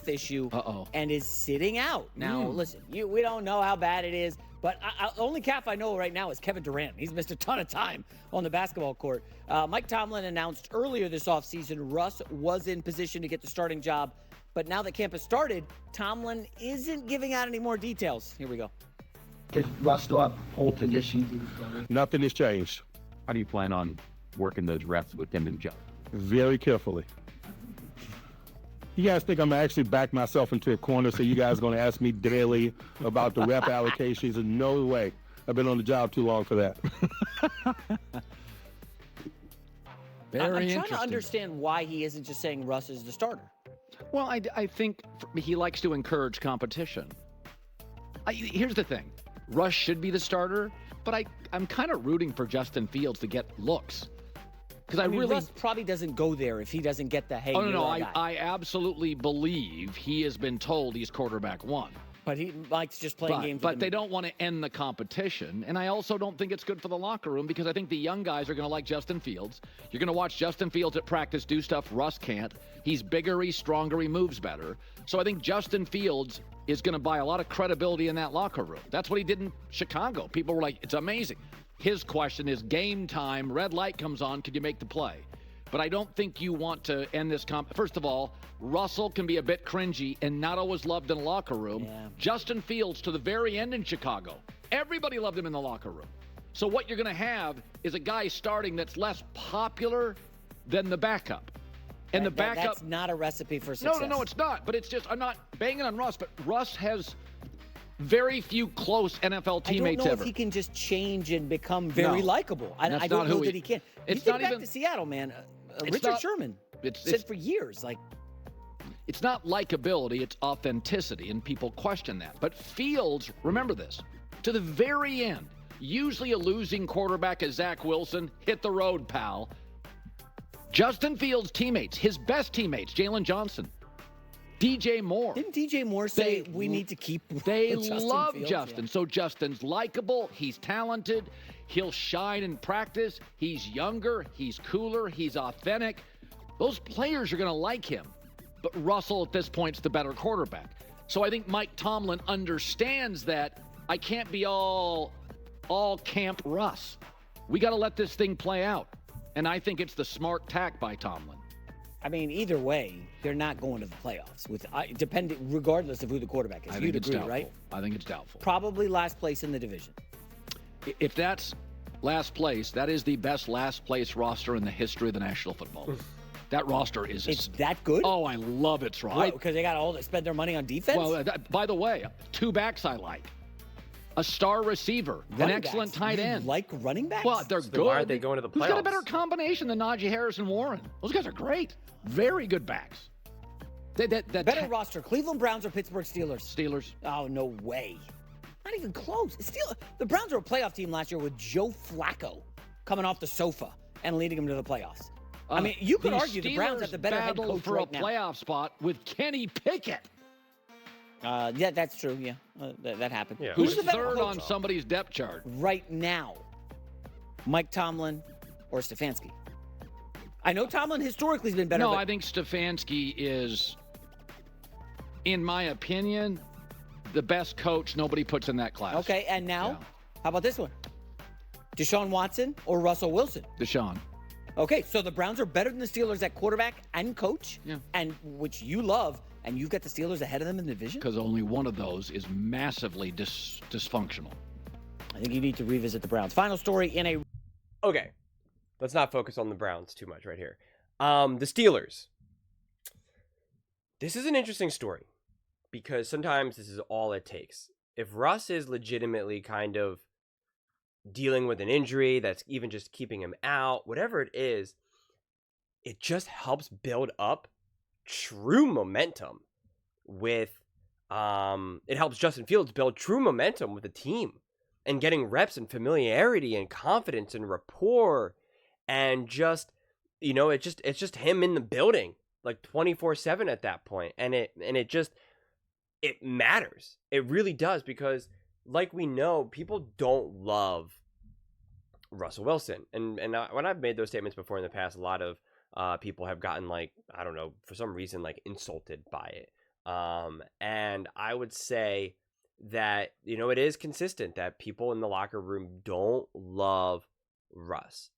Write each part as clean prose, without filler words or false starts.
calf issue and is sitting out. Now, listen, we don't know how bad it is, but only calf I know right now is Kevin Durant. He's missed a ton of time on the basketball court. Mike Tomlin announced earlier this offseason Russ was in position to get the starting job, but now that camp has started, Tomlin isn't giving out any more details. Here we go. Is Russ still up whole position? Nothing has changed. How do you plan on working those reps with him and Joe? Very carefully. You guys think I'm going to actually back myself into a corner so you guys are going to ask me daily about the rep allocations? No way. I've been on the job too long for that. I'm trying to understand why he isn't just saying Russ is the starter. Well, I think he likes to encourage competition. Here's the thing. Russ should be the starter, but I'm kind of rooting for Justin Fields to get looks. Because I really Russ probably doesn't go there if he doesn't get the hey. Oh no, I absolutely believe he has been told he's quarterback one. But he likes just playing games. But they don't want to end the competition, and I also don't think it's good for the locker room because I think the young guys are going to like Justin Fields. You're going to watch Justin Fields at practice do stuff Russ can't. He's bigger, he's stronger, he moves better. So I think Justin Fields is going to buy a lot of credibility in that locker room. That's what he did in Chicago. People were like, it's amazing. His question is game time, red light comes on, could you make the play? But I don't think you want to end this First of all, Russell can be a bit cringy and not always loved in a locker room. Yeah. Justin Fields to the very end in Chicago. Everybody loved him in the locker room. So what you're going to have is a guy starting that's less popular than the backup. And the backup... That's not a recipe for success. No, it's not. But it's just, I'm not banging on Russ, but Russ has very few close NFL teammates ever. I don't know if he can just change and become very likable. I don't know that he can. It's you not think even back to Seattle, man. Richard Sherman said for years, it's not likability, it's authenticity, and people question that. But Fields, remember this, to the very end, usually a losing quarterback is Zach Wilson, hit the road, pal. Justin Fields' teammates, his best teammates, Jalen Johnson, DJ Moore. Didn't DJ Moore say we need to keep They Justin love Fields? Justin. Yeah. So Justin's likable. He's talented. He'll shine in practice. He's younger. He's cooler. He's authentic. Those players are going to like him. But Russell, at this point, is the better quarterback. So I think Mike Tomlin understands that I can't be all camp Russ. We got to let this thing play out. And I think it's the smart tack by Tomlin. I mean, either way, they're not going to the playoffs, regardless of who the quarterback is. You'd agree, right? I think it's doubtful. Probably last place in the division. If that's last place, that is the best last place roster in the history of the National Football League. That roster is... It's that good? Oh, I love its roster. Because they got all to spend their money on defense? Well, by the way, two backs I like. A star receiver, an excellent tight end. You like running backs? Well, they're good. Why aren't they going to the playoffs? Who's got a better combination than Najee Harris and Warren? Those guys are great. Very good backs. Better roster, Cleveland Browns or Pittsburgh Steelers? Steelers. Oh, no way. Not even close. The Browns were a playoff team last year with Joe Flacco coming off the sofa and leading them to the playoffs. I mean, you could argue the Browns have the better head coach for right a playoff spot with Kenny Pickett. Yeah, that's true. Yeah, that happened. Yeah. Who's third on somebody's depth chart right now? Mike Tomlin or Stefanski? I know Tomlin historically has been better. No, I think Stefanski is, in my opinion, the best coach nobody puts in that class. Okay, and now, how about this one? Deshaun Watson or Russell Wilson? Deshaun. Okay, so the Browns are better than the Steelers at quarterback and coach, yeah, and which you love, and you've got the Steelers ahead of them in the division? Because only one of those is massively dysfunctional. I think you need to revisit the Browns. Final story in a... Okay, let's not focus on the Browns too much right here. The Steelers. This is an interesting story because sometimes this is all it takes. If Russ is legitimately kind of dealing with an injury that's even just keeping him out, whatever it is, it just helps build up true momentum with it helps Justin Fields build true momentum with the team and getting reps and familiarity and confidence and rapport and just, you know, it's just him in the building like 24/7 at that point, and it matters. It really does, because like we know, people don't love Russell Wilson, and when I've made those statements before in the past, a lot of people have gotten, like, I don't know, for some reason, like, insulted by it. And I would say that, it is consistent that people in the locker room don't love Russ.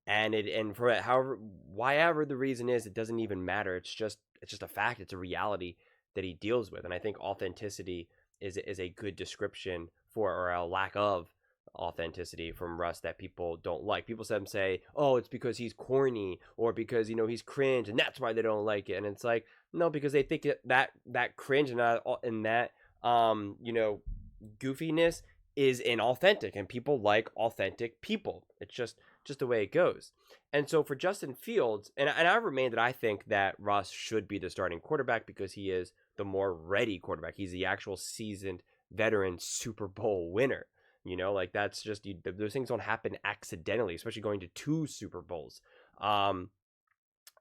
And for whatever the reason is, it doesn't even matter. It's just a fact. It's a reality that he deals with. And I think authenticity is a good description for, or a lack of authenticity from Russ that people don't like. People say, oh, it's because he's corny, or because, he's cringe, and that's why they don't like it. And it's like, no, because they think that cringe and that goofiness is inauthentic, and people like authentic people. It's just the way it goes. And so for Justin Fields, and I remain that I think that Russ should be the starting quarterback because he is the more ready quarterback. He's the actual seasoned veteran Super Bowl winner. Like that's just, those things don't happen accidentally, especially going to 2 Super Bowls. And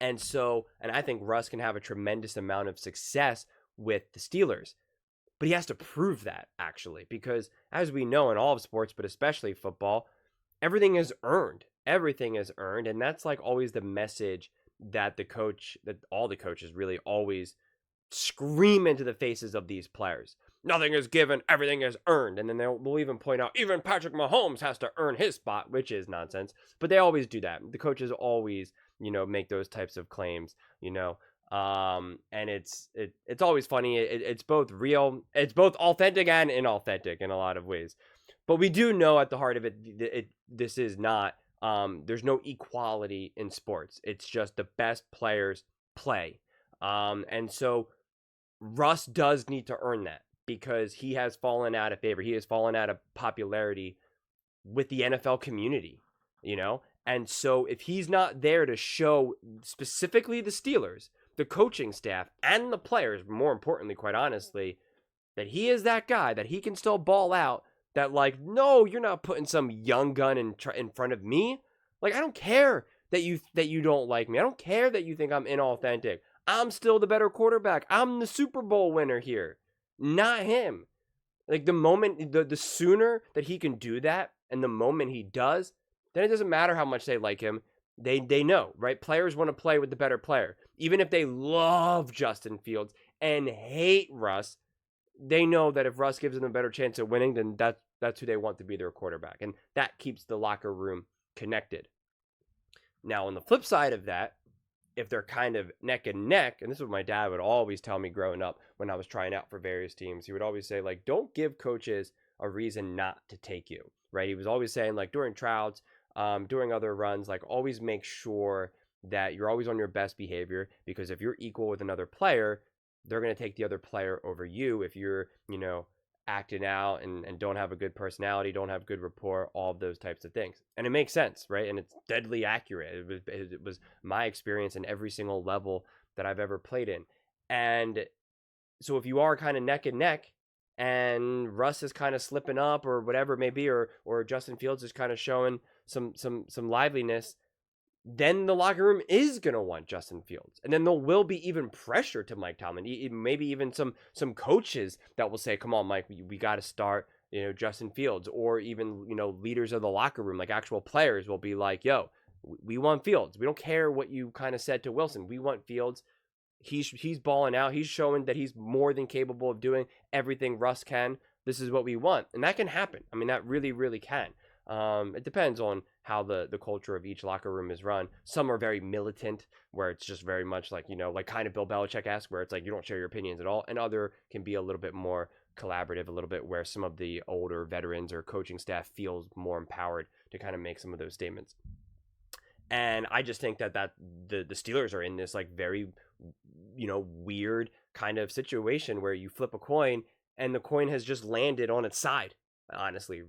I think Russ can have a tremendous amount of success with the Steelers, but he has to prove that, actually, because as we know in all of sports, but especially football, everything is earned. Everything is earned. And that's like always the message that all the coaches really always scream into the faces of these players. Nothing is given, everything is earned. And then they'll even point out, even Patrick Mahomes has to earn his spot, which is nonsense. But they always do that. The coaches always, make those types of claims, and it's always funny. It's both real, it's both authentic and inauthentic in a lot of ways. But we do know at the heart of it, this is not, there's no equality in sports. It's just the best players play. And so Russ does need to earn that, because he has fallen out of favor. He has fallen out of popularity with the NFL community, And so if he's not there to show specifically the Steelers, the coaching staff, and the players, more importantly, quite honestly, that he is that guy, that he can still ball out, that like, no, you're not putting some young gun in front of me. Like, I don't care that you don't like me. I don't care that you think I'm inauthentic. I'm still the better quarterback. I'm the Super Bowl winner here, not him. Like, the moment, the sooner that he can do that, and the moment he does, then it doesn't matter how much they like him. They know, right? Players want to play with the better player. Even if they love Justin Fields and hate Russ, they know that if Russ gives them a better chance of winning, then that's who they want to be their quarterback. And that keeps the locker room connected. Now, on the flip side of that, if they're kind of neck and neck, and this is what my dad would always tell me growing up when I was trying out for various teams, he would always say, like, don't give coaches a reason not to take you, right? He was always saying, like, during tryouts, during other runs, like, always make sure that you're always on your best behavior, because if you're equal with another player, they're going to take the other player over you if you're, acting out and don't have a good personality, don't have good rapport, all of those types of things. And it makes sense, right? And it's deadly accurate. It was my experience in every single level that I've ever played in. And so if you are kind of neck and neck, and Russ is kind of slipping up or whatever it may be, or Justin Fields is kind of showing some liveliness, then the locker room is going to want Justin Fields. And then there will be even pressure to Mike Tomlin, maybe even some coaches that will say, come on, Mike, we got to start, Justin Fields, or even, leaders of the locker room, like actual players will be like, yo, we want Fields. We don't care what you kind of said to Wilson. We want Fields. He's balling out. He's showing that he's more than capable of doing everything Russ can. This is what we want. And that can happen. I mean, that really, really can. It depends on how the culture of each locker room is run. Some are very militant, where it's just very much like, like kind of Bill Belichick-esque, where it's like you don't share your opinions at all. And other can be a little bit more collaborative, a little bit where some of the older veterans or coaching staff feels more empowered to kind of make some of those statements. And I just think that the Steelers are in this like very, weird kind of situation where you flip a coin and the coin has just landed on its side. Honestly,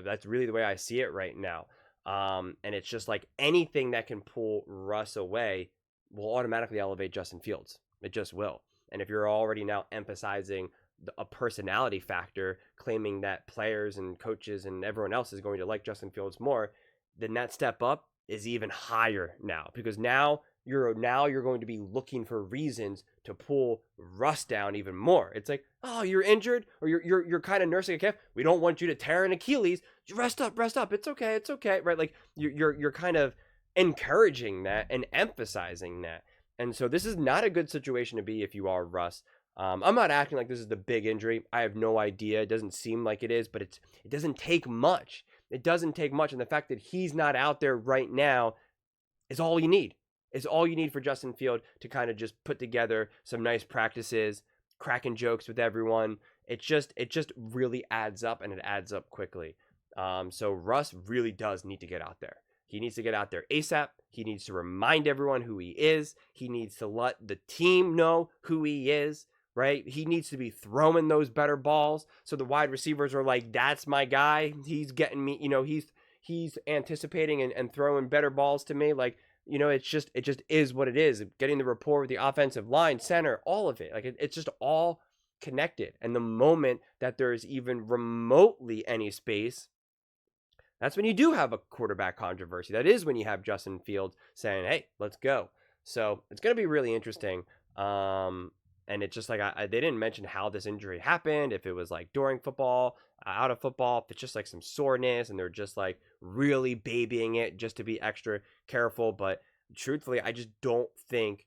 that's really the way I see it right now. And it's just like anything that can pull Russ away will automatically elevate Justin Fields. It just will. And if you're already now emphasizing a personality factor, claiming that players and coaches and everyone else is going to like Justin Fields more, then that step up is even higher now, because now you're going to be looking for reasons to pull Russ down even more. It's like, oh, you're injured, or you're kind of nursing a calf. We don't want you to tear an Achilles. Rest up. It's okay, right? Like you're kind of encouraging that and emphasizing that. And so this is not a good situation to be if you are Russ. I'm not acting like this is the big injury. I have no idea. It doesn't seem like it is, but it doesn't take much. It doesn't take much. And the fact that he's not out there right now is all you need. It's all you need for Justin Field to kind of just put together some nice practices, cracking jokes with everyone. It just really adds up, and it adds up quickly. So Russ really does need to get out there. He needs to get out there ASAP. He needs to remind everyone who he is. He needs to let the team know who he is, right? He needs to be throwing those better balls so the wide receivers are like, that's my guy. He's getting me, he's anticipating and throwing better balls to me. Like, it just is what it is. Getting the rapport with the offensive line, center, all of it. Like, it's just all connected. And the moment that there's even remotely any space, that's when you do have a quarterback controversy. That is when you have Justin Fields saying, hey, let's go. So it's going to be really interesting. And it's just like, they didn't mention how this injury happened, if it was like during football, out of football, if it's just like some soreness and they're just like really babying it just to be extra careful. But truthfully, I just don't think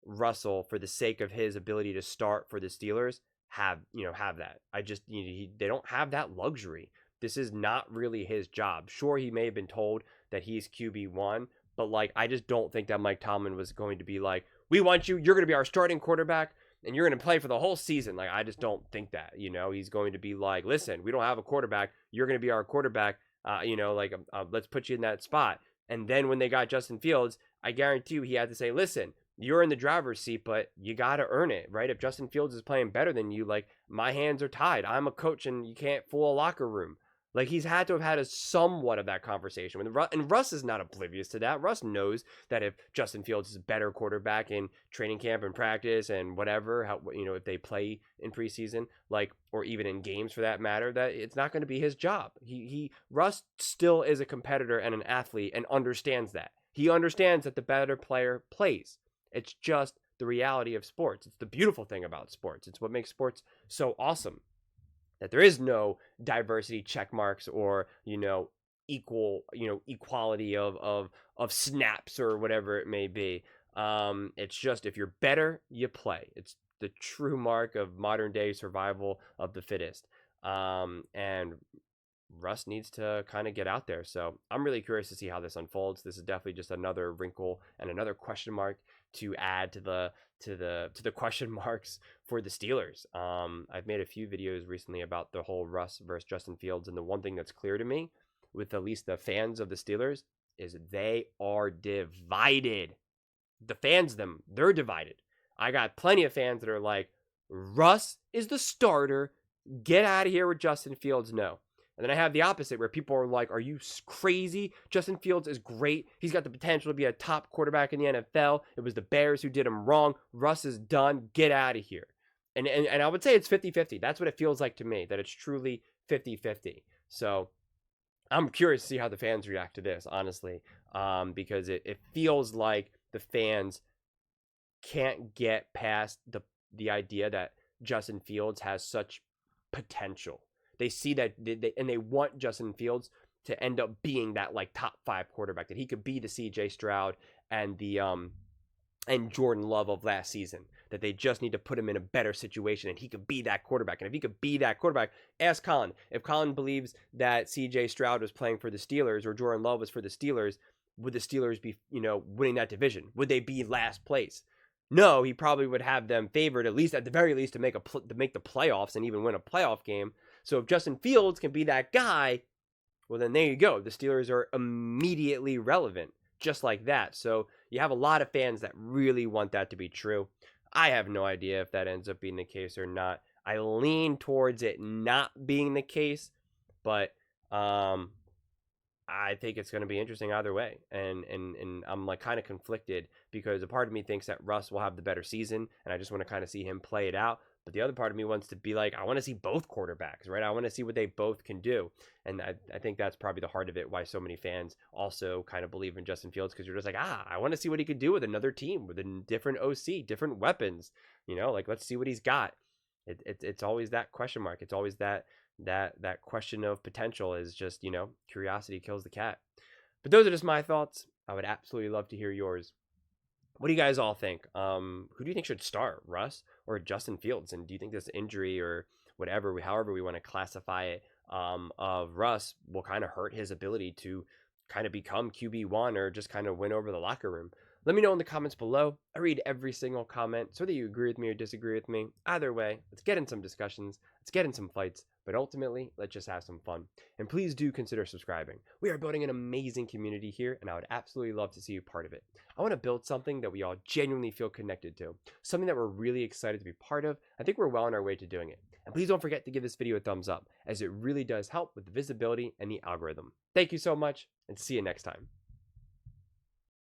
Russell, for the sake of his ability to start for the Steelers, have that. They don't have that luxury. This is not really his job. Sure, he may have been told that he's QB1, but like, I just don't think that Mike Tomlin was going to be like, we want you, you're going to be our starting quarterback, and you're going to play for the whole season. Like, I just don't think that, he's going to be like, listen, we don't have a quarterback. You're going to be our quarterback. Let's put you in that spot. And then when they got Justin Fields, I guarantee you he had to say, listen, you're in the driver's seat, but you got to earn it, right? If Justin Fields is playing better than you, like, my hands are tied. I'm a coach and you can't fool a locker room. Like, he's had to have had a somewhat of that conversation. And Russ is not oblivious to that. Russ knows that if Justin Fields is a better quarterback in training camp and practice and whatever, if they play in preseason, like, or even in games for that matter, that it's not going to be his job. Russ still is a competitor and an athlete and understands that. He understands that the better player plays. It's just the reality of sports. It's the beautiful thing about sports. It's what makes sports so awesome. That there is no diversity check marks or, equality of snaps or whatever it may be. It's just, if you're better, you play. It's the true mark of modern day survival of the fittest. And Russ needs to kind of get out there. So I'm really curious to see how this unfolds. This is definitely just another wrinkle and another question mark to add to the question marks for the Steelers. I've made a few videos recently about the whole Russ versus Justin Fields, and the one thing that's clear to me with at least the fans of the Steelers is they are divided. The fans, they're divided. I got plenty of fans that are like, Russ is the starter. Get out of here with Justin Fields. No. And then I have the opposite where people are like, are you crazy? Justin Fields is great. He's got the potential to be a top quarterback in the NFL. It was the Bears who did him wrong. Russ is done. Get out of here. And I would say it's 50-50. That's what it feels like to me, that it's truly 50-50. So I'm curious to see how the fans react to this, honestly, because it feels like the fans can't get past the idea that Justin Fields has such potential. They see that they want Justin Fields to end up being that like top 5 quarterback, that he could be the CJ Stroud and the and Jordan Love of last season, that they just need to put him in a better situation and he could be that quarterback. And if he could be that quarterback, ask Colin. If Colin believes that CJ Stroud was playing for the Steelers or Jordan Love was for the Steelers, would the Steelers be, winning that division? Would they be last place? No, he probably would have them favored, at least at the very least, to make the playoffs and even win a playoff game. So if Justin Fields can be that guy, well, then there you go. The Steelers are immediately relevant, just like that. So you have a lot of fans that really want that to be true. I have no idea if that ends up being the case or not. I lean towards it not being the case, but I think it's going to be interesting either way. And I'm like kind of conflicted because a part of me thinks that Russ will have the better season, and I just want to kind of see him play it out. But the other part of me wants to be like, I want to see both quarterbacks, right? I want to see what they both can do. And I think that's probably the heart of it, why so many fans also kind of believe in Justin Fields, because you're just like, I want to see what he could do with another team, with a different OC, different weapons, like, let's see what he's got. It's always that question mark. It's always that question of potential is just, curiosity kills the cat. But those are just my thoughts. I would absolutely love to hear yours. What do you guys all think? Who do you think should start, Russ or Justin Fields? And do you think this injury or whatever, however we want to classify it, of Russ will kind of hurt his ability to kind of become QB1 or just kind of win over the locker room? Let me know in the comments below. I read every single comment, so whether you agree with me or disagree with me. Either way, let's get in some discussions, let's get in some fights, but ultimately, let's just have some fun. And please do consider subscribing. We are building an amazing community here, and I would absolutely love to see you part of it. I want to build something that we all genuinely feel connected to, something that we're really excited to be part of. I think we're well on our way to doing it. And please don't forget to give this video a thumbs up, as it really does help with the visibility and the algorithm. Thank you so much, and see you next time.